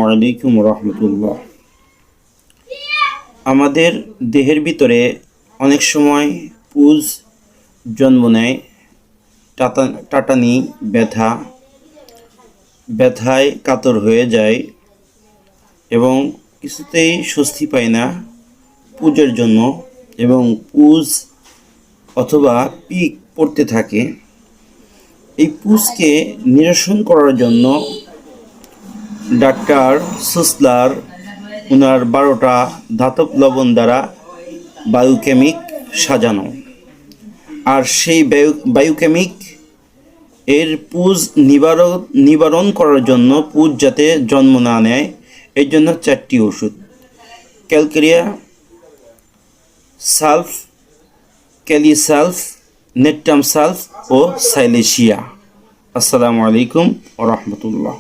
আলাইকুম রহমতুল্লাহ। আমাদের দেহের ভিতরে অনেক সময় পুজ জন্ম নেয়। টাটানি ব্যথায় কাতর হয়ে যায় এবং কিছুতেই স্বস্তি পায় না পুজের জন্য, এবং পুজ অথবা পিক পড়তে থাকে। এই পুজকে নিরসন করার জন্য ডাক্তার সুসলার ওনার 12টা ধাতব লবণ দ্বারা বায়োকেমিক সাজানো, আর সেই বায়োকেমিক এর পুজ নিবারণ করার জন্য, পুজ যাতে জন্ম না নেয় এর জন্য 4টি ওষুধ: ক্যালকেরিয়া সালফ, ক্যালিসালফ, নেট্টাম সালফ ও সাইলেশিয়া। আসসালামু আলাইকুম ওয়া রাহমাতুল্লাহ।